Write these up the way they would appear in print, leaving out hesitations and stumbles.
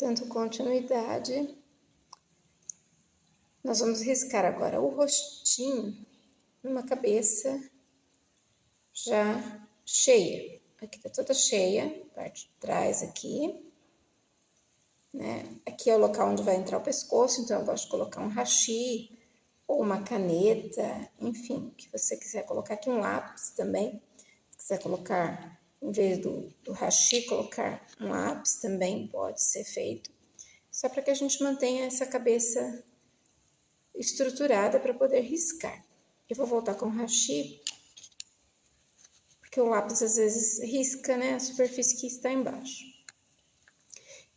Dando continuidade, nós vamos riscar agora o rostinho numa cabeça já cheia. Aqui tá toda cheia, parte de trás aqui, né? Aqui é o local onde vai entrar o pescoço, então eu gosto de colocar um hashi ou uma caneta, enfim, o que você quiser colocar aqui, um lápis também. Se quiser colocar, em vez do hashi, colocar um lápis também pode ser feito. Só para que a gente mantenha essa cabeça estruturada para poder riscar. Eu vou voltar com o hashi, porque o lápis às vezes risca, né, a superfície que está embaixo.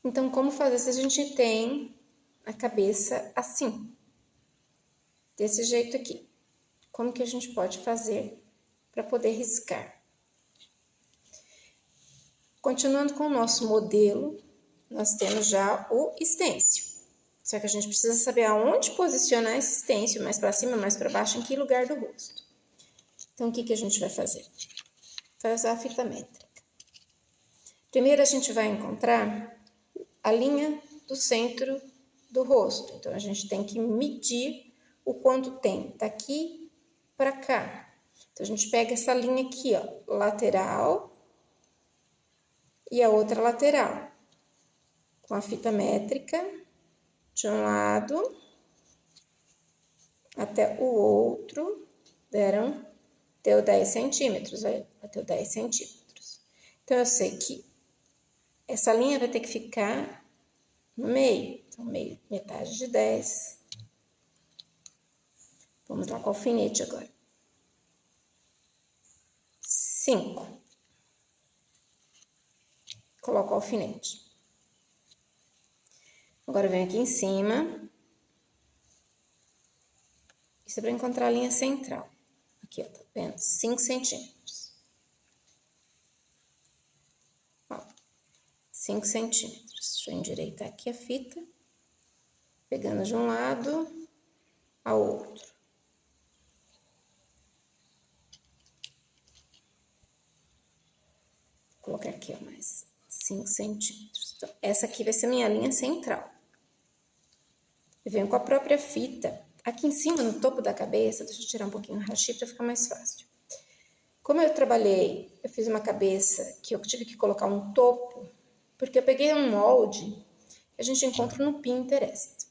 Então, como fazer se a gente tem a cabeça assim? Desse jeito aqui. Como que a gente pode fazer para poder riscar? Continuando com o nosso modelo, nós temos já o stencil. Só que a gente precisa saber aonde posicionar esse stencil, mais para cima, mais para baixo, em que lugar do rosto. Então, o que a gente vai fazer? Vai usar a fita métrica. Primeiro, a gente vai encontrar a linha do centro do rosto. Então, a gente tem que medir o quanto tem daqui para cá. Então, a gente pega essa linha aqui, ó, lateral e a outra lateral. Com a fita métrica, de um lado até o outro, deu 10 centímetros, aí, bateu 10 centímetros. Então, eu sei que essa linha vai ter que ficar no meio, então, meio, metade de 10. Vamos lá com o alfinete agora. 5. Coloco o alfinete. Agora, eu venho aqui em cima. Isso é para encontrar a linha central. Aqui, ó, tá vendo? 5 centímetros. Ó, 5 centímetros. Deixa eu endireitar aqui a fita. Pegando de um lado ao outro. Vou colocar aqui, ó, mais 5 centímetros. Então, essa aqui vai ser minha linha central. Eu venho com a própria fita aqui em cima, no topo da cabeça. Deixa eu tirar um pouquinho o hashi para ficar mais fácil. Como eu fiz uma cabeça que eu tive que colocar um topo, porque eu peguei um molde que a gente encontra no Pinterest.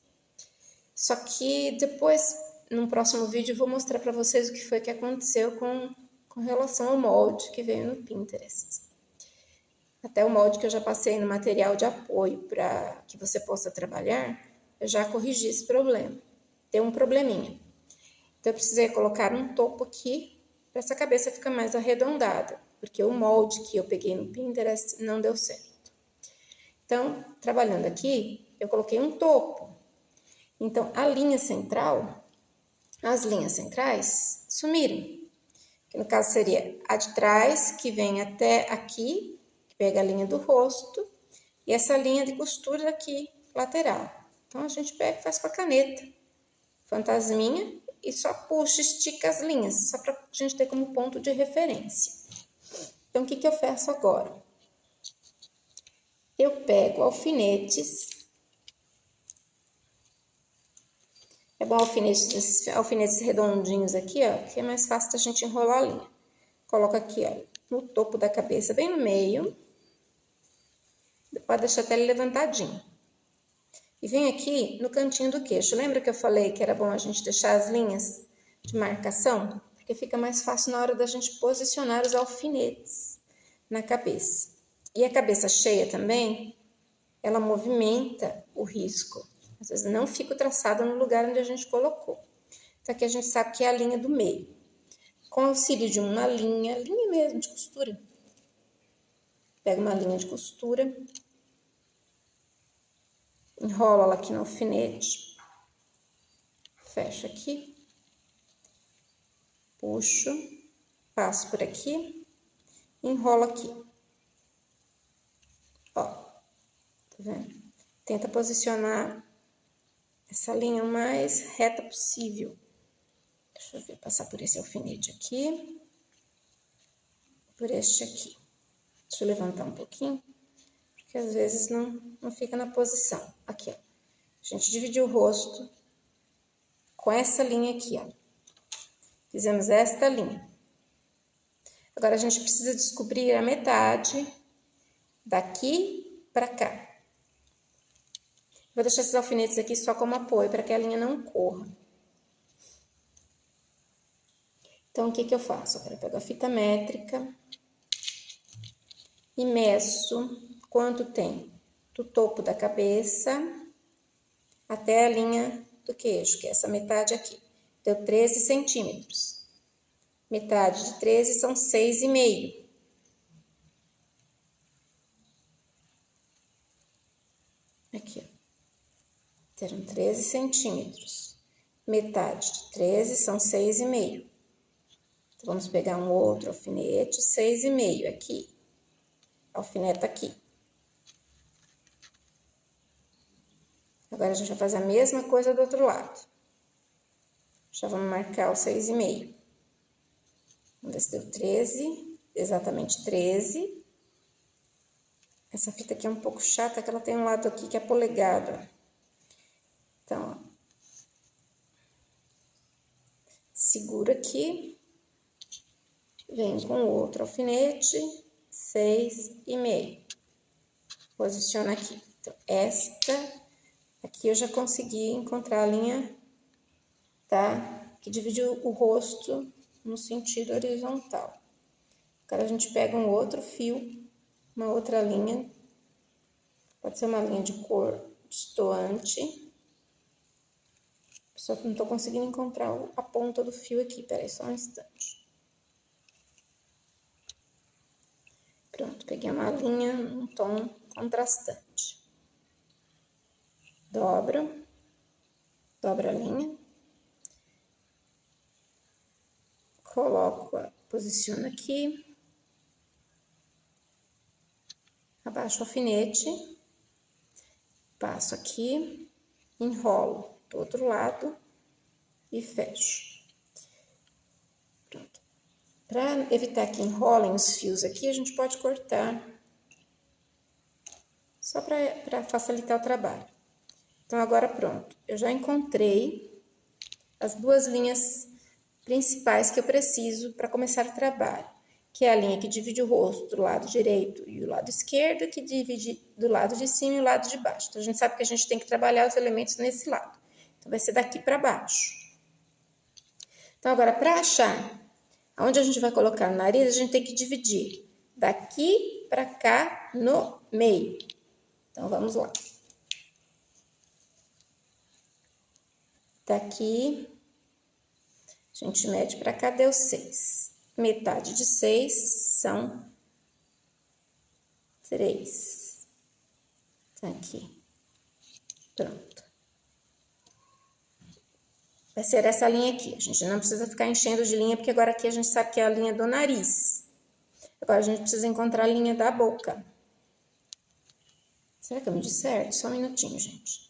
Só que depois, num próximo vídeo, eu vou mostrar para vocês o que foi que aconteceu com relação ao molde que veio no Pinterest. Até o molde que eu já passei no material de apoio para que você possa trabalhar, eu já corrigi esse problema. Deu um probleminha. Então, eu precisei colocar um topo aqui para essa cabeça ficar mais arredondada, porque o molde que eu peguei no Pinterest não deu certo. Então, trabalhando aqui, eu coloquei um topo. Então, as linhas centrais sumiram. Que no caso seria a de trás, que vem até aqui, que pega a linha do rosto, e essa linha de costura aqui, lateral. Então, a gente pega e faz com a caneta, fantasminha, e só puxa, estica as linhas, só para a gente ter como ponto de referência. Então, o que eu faço agora? Eu pego alfinetes. É bom alfinetes redondinhos aqui, ó, que é mais fácil da gente enrolar a linha. Coloco aqui, ó, no topo da cabeça, bem no meio. Pode deixar até ele levantadinho. E vem aqui no cantinho do queixo. Lembra que eu falei que era bom a gente deixar as linhas de marcação? Porque fica mais fácil na hora da gente posicionar os alfinetes na cabeça. E a cabeça cheia também, ela movimenta o risco. Às vezes não fica traçada no lugar onde a gente colocou. Então aqui a gente sabe que é a linha do meio. Com auxílio de uma linha mesmo de costura. Pega uma linha de costura. Enrolo ela aqui no alfinete. Fecho aqui. Puxo. Passo por aqui. Enrolo aqui. Ó. Tá vendo? Tenta posicionar essa linha o mais reta possível. Deixa eu ver, passar por esse alfinete aqui. Por este aqui. Deixa eu levantar um pouquinho, porque porque às vezes não fica na posição. Aqui, ó. A gente dividiu o rosto com essa linha aqui, ó. Fizemos esta linha. Agora, a gente precisa descobrir a metade daqui para cá. Vou deixar esses alfinetes aqui só como apoio, para que a linha não corra. Então, o que eu faço? Agora eu pego a fita métrica e meço quanto tem do topo da cabeça até a linha do queixo, que é essa metade aqui. Deu 13 centímetros. Metade de 13 são 6,5. Aqui, ó. Terão 13 centímetros. Metade de 13 são 6,5. Então, vamos pegar um outro alfinete, 6,5 aqui. Alfineta aqui. Agora, a gente vai fazer a mesma coisa do outro lado. Já vamos marcar o 6,5. Vamos ver se deu 13, exatamente 13. Essa fita aqui é um pouco chata, que ela tem um lado aqui que é polegado, ó. Então, ó. Segura aqui. Vem com o outro alfinete, 6,5. Posiciona aqui. Então, esta aqui eu já consegui encontrar a linha, tá? Que divide o rosto no sentido horizontal. Agora, a gente pega um outro fio, uma outra linha. Pode ser uma linha de cor destoante. Só que não tô conseguindo encontrar a ponta do fio aqui. Peraí, só um instante. Pronto, peguei uma linha, um tom contrastante. Dobra a linha. Coloco, posiciono aqui. Abaixo o alfinete. Passo aqui, enrolo do outro lado e fecho. Pronto. Para evitar que enrolem os fios aqui, a gente pode cortar, só para facilitar o trabalho. Então, agora pronto. Eu já encontrei as duas linhas principais que eu preciso para começar o trabalho, que é a linha que divide o rosto do lado direito e o lado esquerdo, que divide do lado de cima e o lado de baixo. Então, a gente sabe que a gente tem que trabalhar os elementos nesse lado. Então, vai ser daqui para baixo. Então, agora, para achar onde a gente vai colocar o nariz, a gente tem que dividir daqui para cá no meio. Então, vamos lá. Daqui, a gente mede para cá, deu 6. Metade de 6 são 3. Tá aqui. Pronto. Vai ser essa linha aqui. A gente não precisa ficar enchendo de linha, porque agora aqui a gente sabe que é a linha do nariz. Agora a gente precisa encontrar a linha da boca. Será que eu medi certo? Só um minutinho, gente.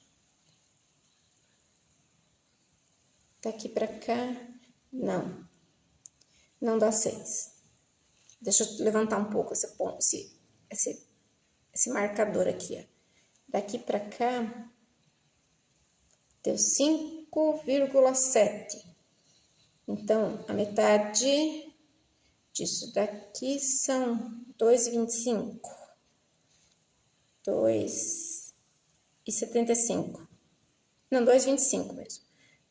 Daqui pra cá, não. Não dá 6. Deixa eu levantar um pouco esse marcador aqui, ó. Daqui pra cá, deu 5,7. Então, a metade disso daqui são 2,25. 2,75. Não, 2,25 mesmo.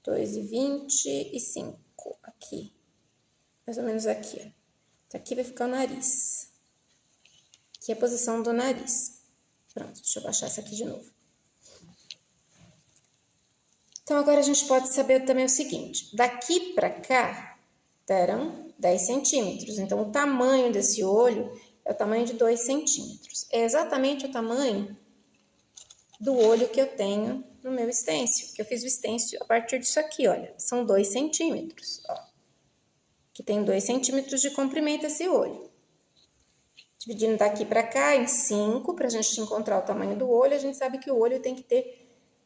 2,25 aqui. Mais ou menos aqui, ó. Então, aqui vai ficar o nariz. Aqui é a posição do nariz. Pronto, deixa eu baixar essa aqui de novo. Então, agora a gente pode saber também o seguinte. Daqui para cá, terão 10 centímetros. Então, o tamanho desse olho é o tamanho de 2 centímetros. É exatamente o tamanho do olho que eu tenho no meu stencil. Que eu fiz o stencil a partir disso aqui, olha. São 2 centímetros, ó. Que tem 2 centímetros de comprimento esse olho. Dividindo daqui para cá em 5, para a gente encontrar o tamanho do olho, a gente sabe que o olho tem que ter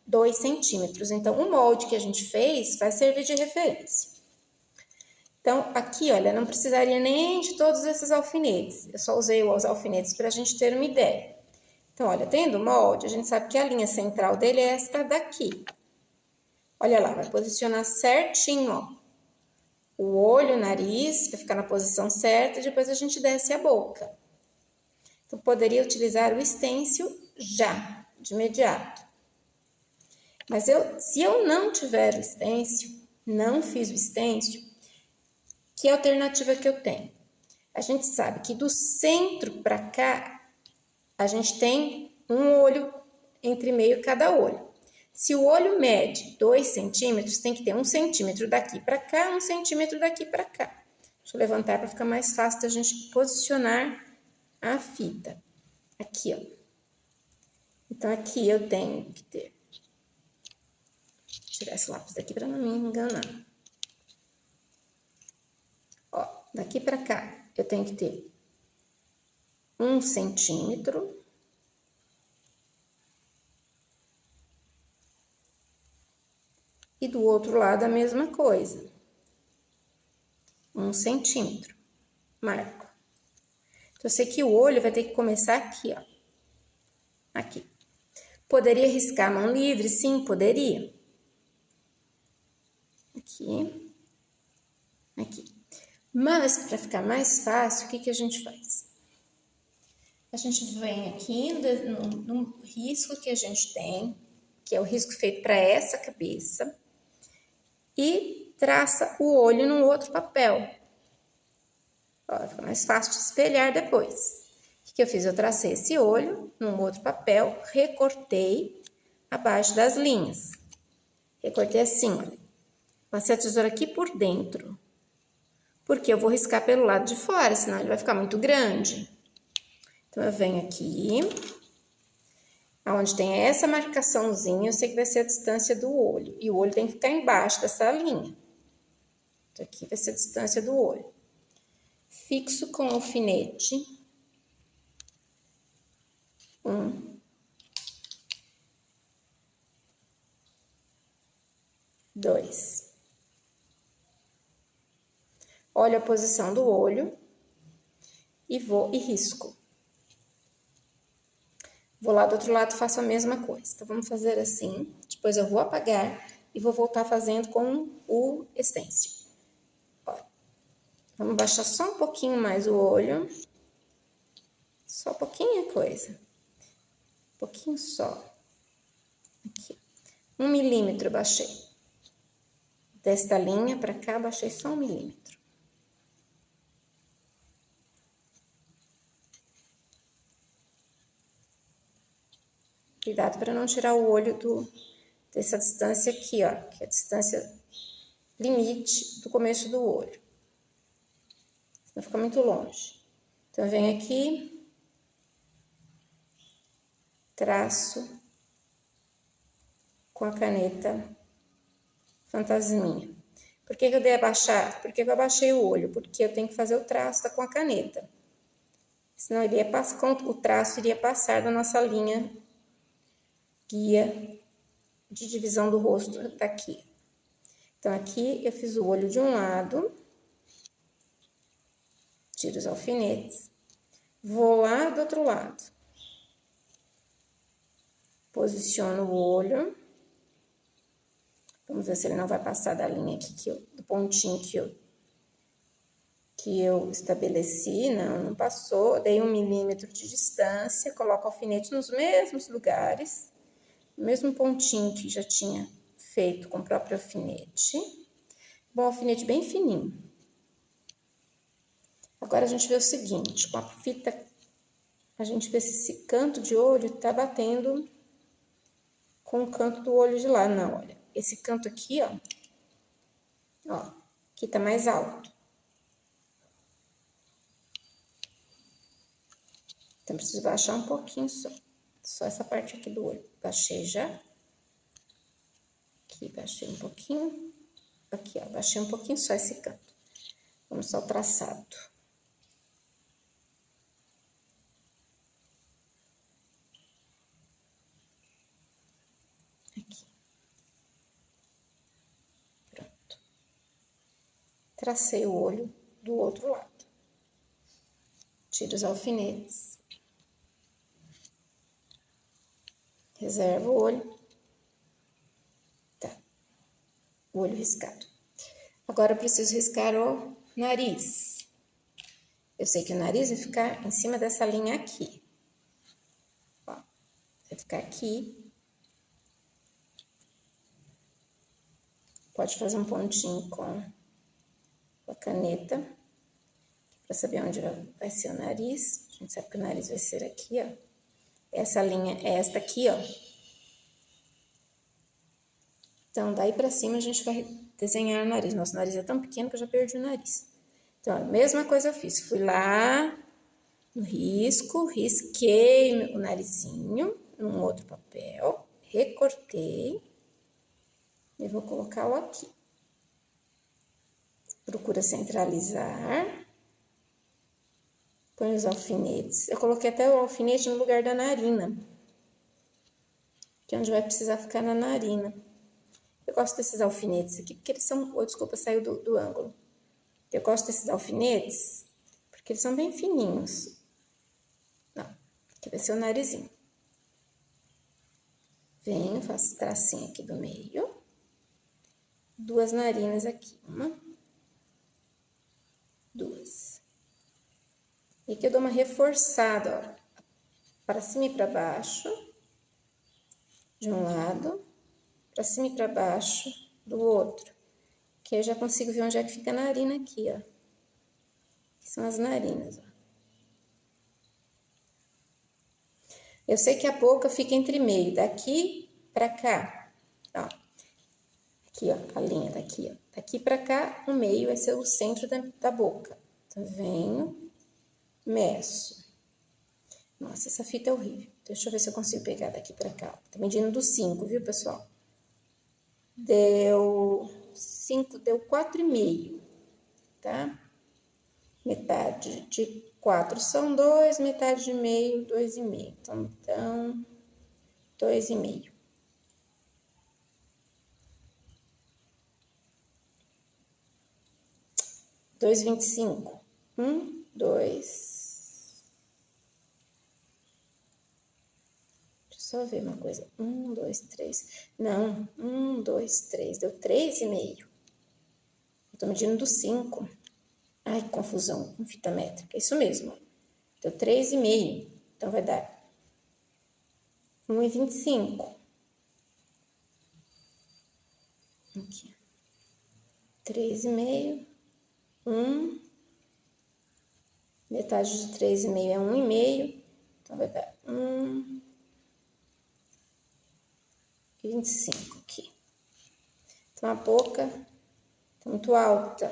2 centímetros. Então, o molde que a gente fez vai servir de referência. Então, aqui, olha, não precisaria nem de todos esses alfinetes. Eu só usei os alfinetes para a gente ter uma ideia. Então, olha, tendo o molde, a gente sabe que a linha central dele é esta daqui. Olha lá, vai posicionar certinho, ó. O olho, o nariz, vai ficar na posição certa e depois a gente desce a boca. Então, poderia utilizar o stencil já, de imediato. Mas se eu não tiver o stencil, não fiz o stencil, que alternativa que eu tenho? A gente sabe que do centro para cá, a gente tem um olho entre meio cada olho. Se o olho mede 2 centímetros, tem que ter 1 centímetro daqui para cá, 1 centímetro daqui para cá. Deixa eu levantar para ficar mais fácil da gente posicionar a fita. Aqui, ó. Então, aqui eu tenho que ter... Vou tirar esse lápis daqui para não me enganar. Ó, daqui para cá, eu tenho que ter 1 centímetro. E do outro lado a mesma coisa. 1 centímetro. Marco. Então, eu sei que o olho vai ter que começar aqui, ó. Aqui. Poderia riscar a mão livre? Sim, poderia. Aqui. Aqui. Mas, para ficar mais fácil, o que a gente faz? A gente vem aqui no risco que a gente tem, que é o risco feito para essa cabeça, e traça o olho num outro papel. Ó, fica mais fácil de espelhar depois. O que eu fiz? Eu tracei esse olho num outro papel, recortei abaixo das linhas. Recortei assim, olha. Passei a tesoura aqui por dentro, porque eu vou riscar pelo lado de fora, senão ele vai ficar muito grande. Então, eu venho aqui, aonde tem essa marcaçãozinha, eu sei que vai ser a distância do olho. E o olho tem que ficar embaixo dessa linha. Então, aqui vai ser a distância do olho. Fixo com alfinete. 1, 2. Olho a posição do olho e vou e risco. Vou lá do outro lado e faço a mesma coisa. Então, vamos fazer assim. Depois eu vou apagar e vou voltar fazendo com o stencil. Olha. Vamos baixar só um pouquinho mais o olho. Só pouquinha coisa. Um pouquinho só. Aqui. 1 milímetro eu baixei. Desta linha para cá, baixei só 1 milímetro. Cuidado para não tirar o olho dessa distância aqui, ó. Que é a distância limite do começo do olho. Senão fica muito longe. Então, eu venho aqui, traço com a caneta Fantasminha. Por que eu dei abaixar? Por que eu abaixei o olho? Porque eu tenho que fazer o traço com a caneta. Senão o traço iria passar da nossa linha guia de divisão do rosto daqui. Então, aqui eu fiz o olho de um lado, tiro os alfinetes, vou lá do outro lado, posiciono o olho, vamos ver se ele não vai passar da linha aqui, do pontinho que eu estabeleci. Não passou, dei 1 milímetro de distância, coloco o alfinete nos mesmos lugares, no mesmo pontinho que já tinha feito com o próprio alfinete. Bom, alfinete bem fininho. Agora, a gente vê o seguinte, com a fita, a gente vê se esse canto de olho tá batendo com o canto do olho de lá. Não, olha, esse canto aqui, ó, aqui tá mais alto. Então, preciso baixar um pouquinho só essa parte aqui do olho. Baixei já. Aqui, baixei um pouquinho. Aqui, ó, baixei um pouquinho só esse canto. Vamos só o traçado. Aqui. Pronto. Tracei o olho do outro lado. Tiro os alfinetes. Reserva o olho. Tá. O olho riscado. Agora eu preciso riscar o nariz. Eu sei que o nariz vai ficar em cima dessa linha aqui. Ó, vai ficar aqui. Pode fazer um pontinho com a caneta, para saber onde vai ser o nariz. A gente sabe que o nariz vai ser aqui, ó. Essa linha é esta aqui, ó. Então, daí pra cima a gente vai desenhar o nariz. Nosso nariz é tão pequeno que eu já perdi o nariz. Então, a mesma coisa eu fiz. Fui lá no risco, risquei o narizinho num outro papel, recortei e vou colocá-lo aqui. Procura centralizar. Põe os alfinetes. Eu coloquei até o alfinete no lugar da narina, que é onde vai precisar ficar na narina. Eu gosto desses alfinetes aqui, porque eles são... Oh, desculpa, saiu do ângulo. Eu gosto desses alfinetes, porque eles são bem fininhos. Não, aqui vai ser o narizinho. Venho, faço tracinho aqui do meio. Duas narinas aqui. Uma. Duas. E aqui eu dou uma reforçada, ó. Para cima e para baixo. De um lado. Para cima e para baixo do outro. Que aí eu já consigo ver onde é que fica a narina aqui, ó. Aqui são as narinas, ó. Eu sei que a boca fica entre meio, daqui pra cá, ó. Aqui, ó, a linha daqui, ó. Daqui pra cá, o meio vai ser o centro da boca. Então, venho, meço. Nossa, essa fita é horrível. Deixa eu ver se eu consigo pegar daqui pra cá, ó. Tô medindo do 5, viu, pessoal? Deu 5, deu 4,5, tá? Metade de 4 são 2, metade de meio, 2,5. Então, 2,5. Dois 25. 2. Deixa eu só ver uma coisa. 2, 3. Não, 2, 3. Deu 3,5. Eu tô medindo do 5. Ai, que confusão com fita métrica. Isso mesmo. Deu 3,5. Então, vai dar 1,25. Aqui. 3,5. 1. Metade de 3,5 é 1,5. Então, vai dar 1,25 aqui. Então, a boca tá muito alta.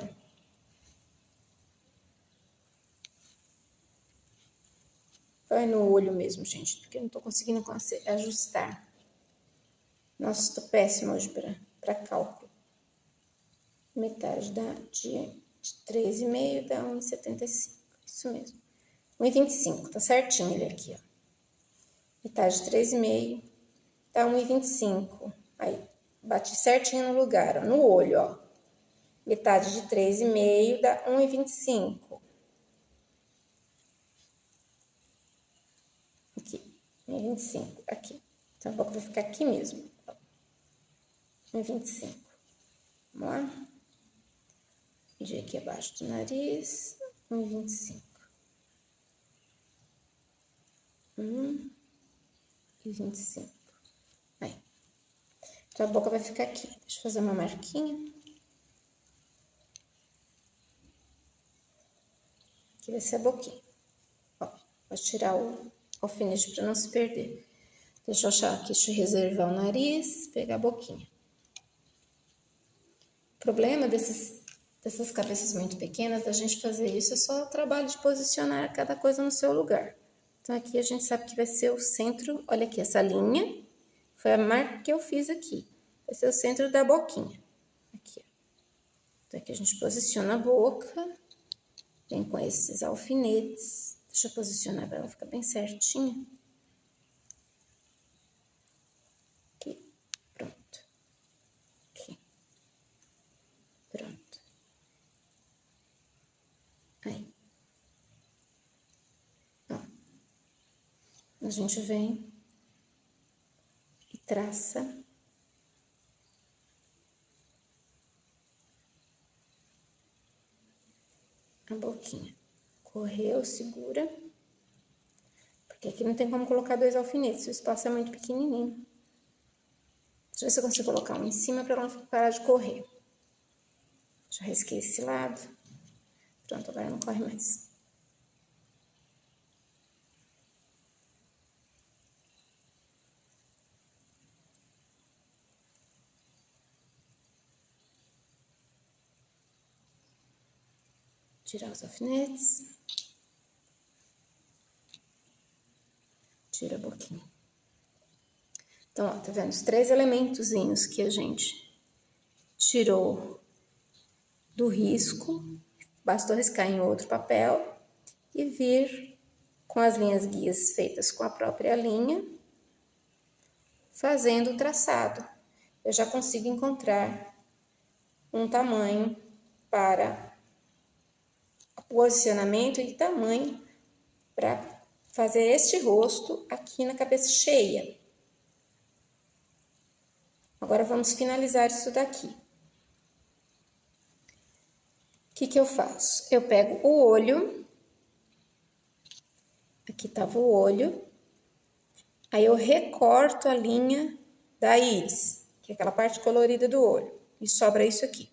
Vai no olho mesmo, gente, porque eu não tô conseguindo ajustar. Nossa, tô péssima hoje pra cálculo. Metade de 3,5 dá 1,75. Isso mesmo. 1,25, tá certinho ele aqui, ó. Metade de 3,5 dá 1,25. Aí, bati certinho no lugar, ó, no olho, ó. Metade de 3,5 dá 1,25. Aqui, 1,25, aqui. Então, a boca vai ficar aqui mesmo, ó. 1,25. Vamos lá? Medir aqui abaixo do nariz, 1,25. 1,25. Aí. Então, a boca vai ficar aqui. Deixa eu fazer uma marquinha. Aqui vai ser a boquinha. Ó, vou tirar o alfinete para não se perder. Deixa eu achar aqui, deixa eu reservar o nariz, pegar a boquinha. O problema dessas cabeças muito pequenas, da gente fazer isso, é só o trabalho de posicionar cada coisa no seu lugar. Então, aqui a gente sabe que vai ser o centro, olha aqui, essa linha foi a marca que eu fiz aqui. Vai ser o centro da boquinha. Aqui, ó. Então, aqui a gente posiciona a boca, vem com esses alfinetes. Deixa eu posicionar para ela ficar bem certinha. Aqui, pronto. Aqui, pronto. Aí. Ó. A gente vem traça a boquinha. Correu, segura. Porque aqui não tem como colocar 2 alfinetes, o espaço é muito pequenininho. Deixa eu ver se eu consigo colocar um em cima para ela não parar de correr. Já risquei esse lado. Pronto, agora não corre mais. Tirar os alfinetes. Tira a boquinha. Então, ó, tá vendo? Os 3 elementozinhos que a gente tirou do risco. Bastou riscar em outro papel e vir com as linhas guias feitas com a própria linha, fazendo o traçado. Eu já consigo encontrar um tamanho para posicionamento e tamanho para fazer este rosto aqui na cabeça cheia. Agora vamos finalizar isso daqui. O que eu faço? Eu pego o olho, aqui tava o olho, aí eu recorto a linha da íris, que é aquela parte colorida do olho, e sobra isso aqui.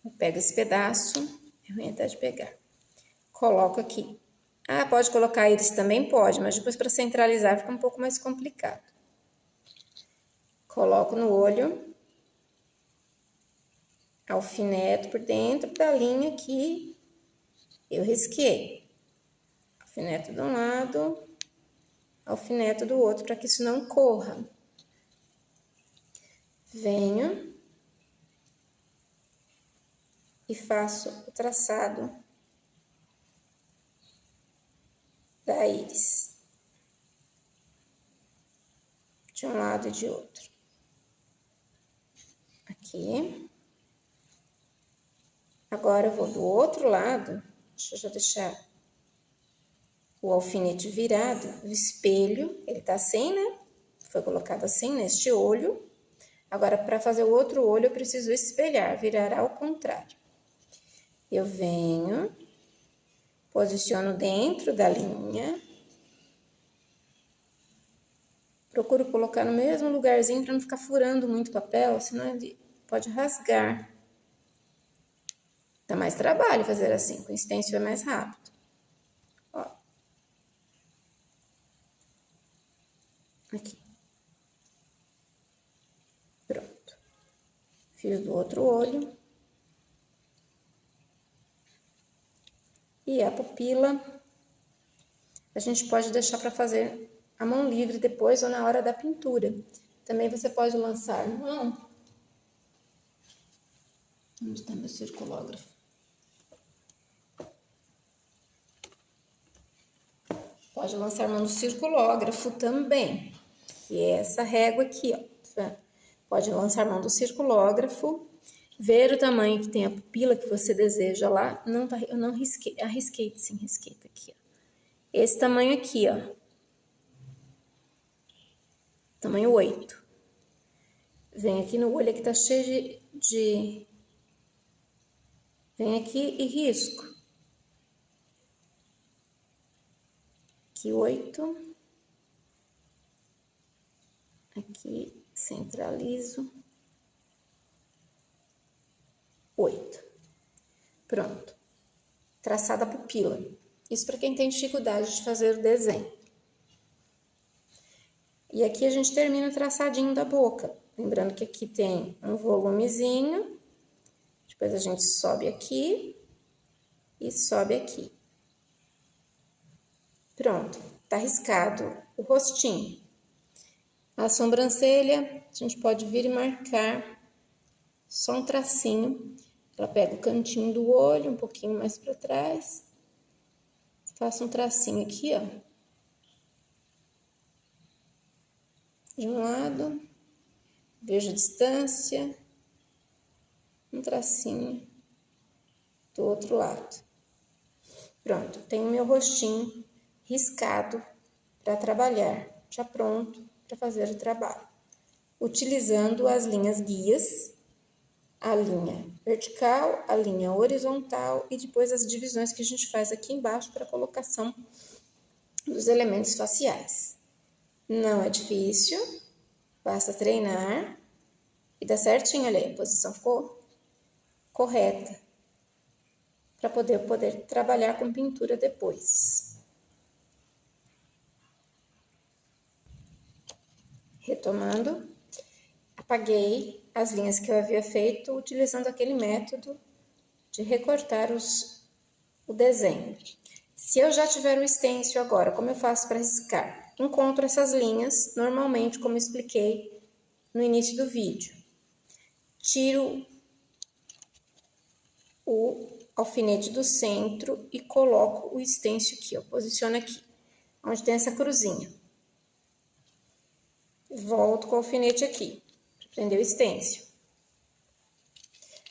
Eu pego esse pedaço, eu vou tentar de pegar, coloco aqui. Ah, pode colocar íris também? Pode, mas depois para centralizar fica um pouco mais complicado. Coloco no olho, alfineto por dentro da linha que eu risquei. Alfineto de um lado, alfineto do outro, para que isso não corra. Venho e faço o traçado da íris, de um lado e de outro. Aqui. Agora, eu vou do outro lado, deixa eu já deixar o alfinete virado, o espelho, ele tá assim, né? Foi colocado assim, neste olho. Agora, para fazer o outro olho, eu preciso espelhar, virar ao contrário. Eu venho, posiciono dentro da linha. Procuro colocar no mesmo lugarzinho para não ficar furando muito o papel, senão ele pode rasgar. Dá mais trabalho fazer assim, com stencil é mais rápido. Ó. Aqui. Pronto. Fiz do outro olho. E a pupila, a gente pode deixar para fazer a mão livre depois ou na hora da pintura. Também você pode lançar mão. Onde está meu circulógrafo? Pode lançar mão no circulógrafo também, que é essa régua aqui, ó. Tá? Pode lançar mão do circulógrafo, ver o tamanho que tem a pupila que você deseja lá. Não tá, eu não risquei, arrisquei, sim, risquei, tá aqui, ó. Esse tamanho aqui, ó. Tamanho 8. Vem aqui no olho que tá cheio de... Vem aqui e risco. Aqui 8. Aqui centralizo. 8. Pronto. Traçada a pupila. Isso para quem tem dificuldade de fazer o desenho. E aqui a gente termina o traçadinho da boca. Lembrando que aqui tem um volumezinho. Depois a gente sobe aqui e sobe aqui. Pronto, tá riscado o rostinho. A sobrancelha, a gente pode vir e marcar só um tracinho. Ela pega o cantinho do olho, um pouquinho mais para trás. Faço um tracinho aqui, ó. De um lado, vejo a distância, um tracinho do outro lado. Pronto, tenho meu rostinho riscado para trabalhar, já pronto para fazer o trabalho, utilizando as linhas guias, a linha vertical, a linha horizontal e depois as divisões que a gente faz aqui embaixo para a colocação dos elementos faciais. Não é difícil, basta treinar e dá certinho ali, a posição ficou correta para poder trabalhar com pintura depois. Retomando, apaguei as linhas que eu havia feito utilizando aquele método de recortar o desenho. Se eu já tiver o stencil agora, como eu faço para riscar? Encontro essas linhas, normalmente, como eu expliquei no início do vídeo. Tiro o alfinete do centro e coloco o stencil aqui, eu posiciono aqui, onde tem essa cruzinha. Volto com o alfinete aqui, para prender o stencil.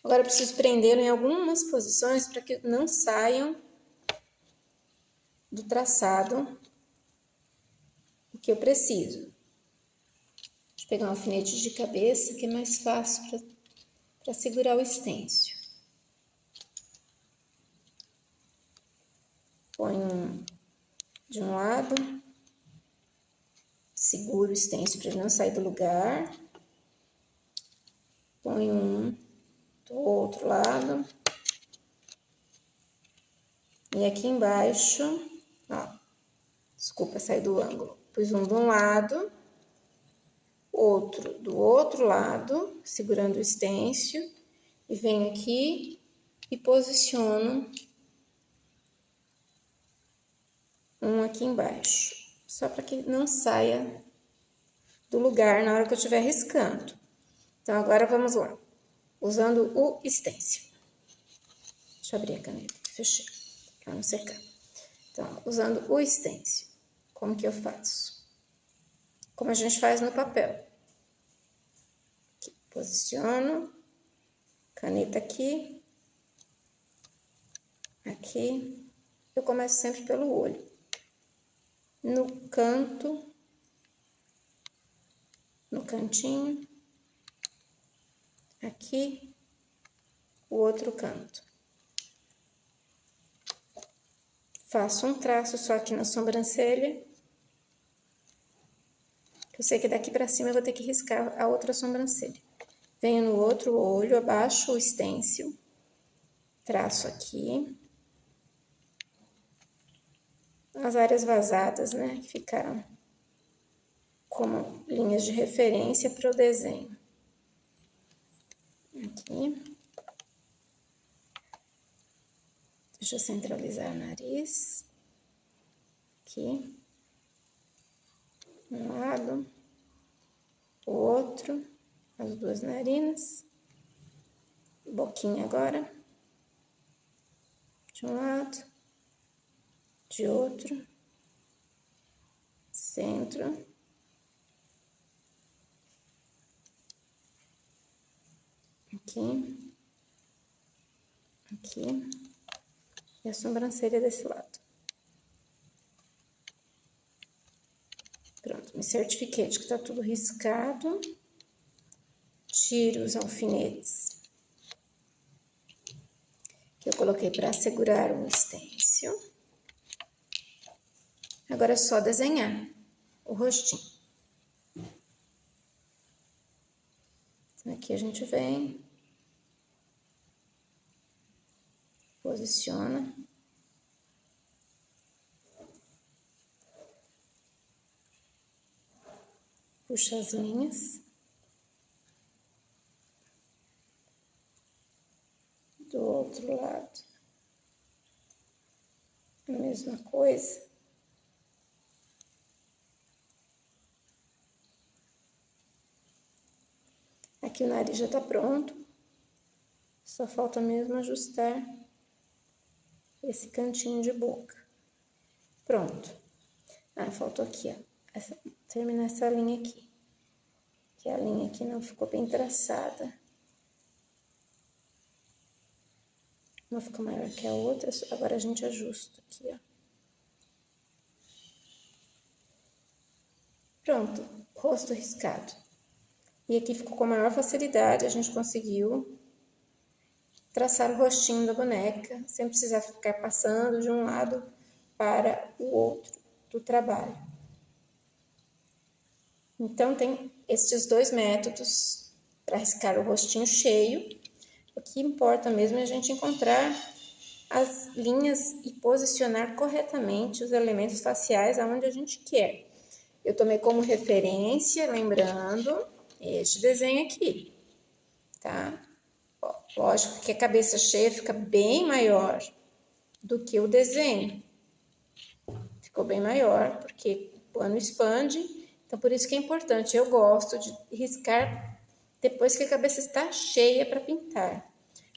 Agora eu preciso prendê-lo em algumas posições para que não saiam do traçado o que eu preciso. Deixa eu pegar um alfinete de cabeça que é mais fácil para segurar o stencil. Ponho um de um lado, seguro o stencil para ele não sair do lugar. Ponho um do outro lado. E aqui embaixo, ó, desculpa sair do ângulo. Pus um de um lado, outro do outro lado, segurando o stencil. E venho aqui e posiciono um aqui embaixo. Só para que não saia do lugar na hora que eu estiver riscando. Então, agora vamos lá. Usando o stencil. Deixa eu abrir a caneta, fechei, para não secar. Então, usando o stencil, como que eu faço? Como a gente faz no papel. Aqui, posiciono, caneta aqui, aqui. Eu começo sempre pelo olho. No canto, no cantinho, aqui, o outro canto. Faço um traço só aqui na sobrancelha. Eu sei que daqui pra cima eu vou ter que riscar a outra sobrancelha. Venho no outro olho, abaixo o stencil, traço aqui. As áreas vazadas, né, que ficaram como linhas de referência para o desenho. Aqui. Deixa eu centralizar o nariz. Aqui. Um lado. O outro. As duas narinas. Boquinha agora. De um lado. De outro. Centro. Aqui. Aqui. E a sobrancelha desse lado. Pronto, me certifiquei de que tá tudo riscado. Tiro os alfinetes que eu coloquei para segurar o stencil. Agora é só desenhar o rostinho. Então, aqui a gente vem, posiciona. Puxa as linhas. Do outro lado. A mesma coisa. Aqui o nariz já tá pronto. Só falta mesmo ajustar esse cantinho de boca. Pronto. Ah, faltou aqui, ó. Terminar essa linha aqui. Que a linha aqui não ficou bem traçada. Uma ficou maior que a outra, agora a gente ajusta aqui, ó. Pronto. rosto riscado. E aqui ficou com maior facilidade, a gente conseguiu traçar o rostinho da boneca, sem precisar ficar passando de um lado para o outro do trabalho. Então, tem estes dois métodos para riscar o rostinho cheio. O que importa mesmo é a gente encontrar as linhas e posicionar corretamente os elementos faciais aonde a gente quer. Eu tomei como referência, lembrando, este desenho aqui, tá? Ó, lógico que a cabeça cheia fica bem maior do que o desenho. Ficou bem maior, porque o pano expande, então por isso que é importante. Eu gosto de riscar depois que a cabeça está cheia para pintar,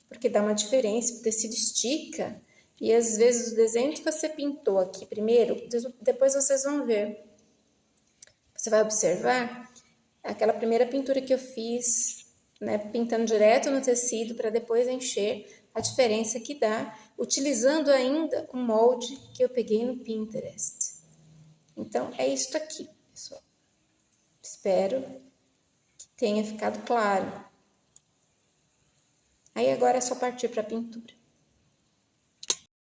porque dá uma diferença, o tecido estica, e às vezes o desenho que você pintou aqui primeiro, depois vocês vão ver. Você vai observar aquela primeira pintura que eu fiz, né, pintando direto no tecido para depois encher, a diferença que dá, utilizando ainda o molde que eu peguei no Pinterest. Então, é isso aqui, pessoal. Espero que tenha ficado claro. Aí agora é só partir para a pintura.